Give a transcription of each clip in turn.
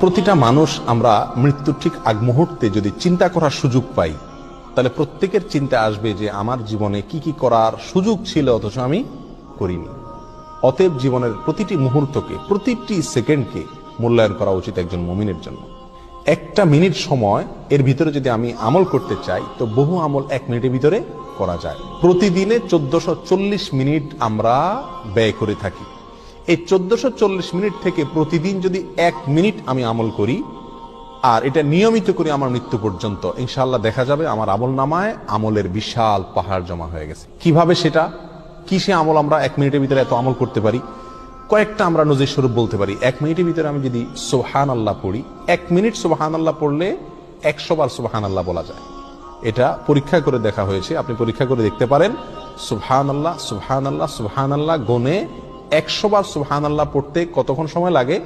প্রতিটা মানুষ আমরা মৃত্যুর ঠিক আগ মুহূর্তে যদি চিন্তা করার সুযোগ পাই, তাহলে প্রত্যেকের চিন্তা আসবে যে আমার জীবনে কি কি করার সুযোগ ছিল অথচ আমি করিনি। অতএব জীবনের প্রতিটি মুহূর্তকে, প্রতিটি সেকেন্ডকে মূল্যায়ন করা উচিত একজন মুমিনের জন্য। একটা মিনিট সময় এর ভিতরে যদি আমি আমল করতে চাই, তো বহু আমল 1 মিনিটের ভিতরে করা যায়। প্রতিদিনে 1440 মিনিট আমরা ব্যয় করে থাকি। এই 1440 মিনিট থেকে প্রতিদিন যদি 1 মিনিট আমি আমল করি আর এটা নিয়মিত করি আমার মৃত্যু পর্যন্ত, ইনশাআল্লাহ দেখা যাবে আমার আমল নামায় আমলের বিশাল পাহাড় জমা হয়ে গেছে। কিভাবে সেটা, কিসে আমল আমরা 1 মিনিটের ভিতরে এত আমল করতে পারি? কয়েকটা আমরা নজির স্বরূপ বলতে পারি। 1 মিনিটের ভিতরে আমি যদি সুবহানাল্লাহ পড়ি, 1 মিনিট সুবহানাল্লাহ পড়লে 100 বার সুবহানাল্লাহ বলা যায়। এটা পরীক্ষা করে দেখা হয়েছে, আপনি পরীক্ষা করে দেখতে পারেন। সুবহানাল্লাহ সুবহানাল্লাহ সুবহানাল্লাহ গুনে 100 বার সুবহানাল্লাহ পড়তে কতক্ষণ সময় লাগে?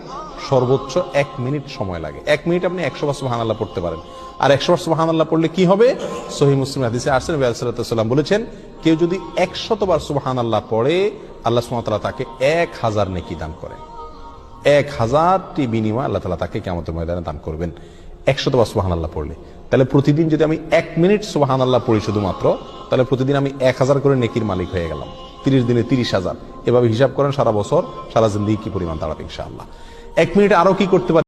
সর্বোচ্চ 1 মিনিট সময় লাগে। 1 মিনিট আপনি 100 বার সুবহানাল্লাহ পড়তে পারেন। আর 100 বার সুবহানাল্লাহ পড়লে কি হবে? সহিহ মুসলিম হাদিসে আসছে, নবী সাল্লাল্লাহু আলাইহি ওয়াসাল্লাম বলেছেন, কেউ যদি 100 বার সুবহানাল্লাহ পড়ে, আল্লাহ সুবহানাহু ওয়া তাআলা তাকে 1000 নেকি দান করেন। 1000টি বিনিময় আল্লাহ তাআলা তাকে কিয়ামতের ময়দানে দান করবেন 100 বার সুবহানাল্লাহ পড়লে। তাহলে প্রতিদিন যদি আমি 1 মিনিট সুবহানাল্লাহ পড়ি শুধুমাত্র, তাহলে প্রতিদিন আমি 1000 করে নেকির মালিক হয়ে গেলাম। 30 দিনে 30,000। এভাবে হিসাব করেন সারা বছর, সারা জিন্দেগি কি পরিমাণ দাঁড়াবে ইনশাআল্লাহ। 1 মিনিটে আরো কি করতে পারি?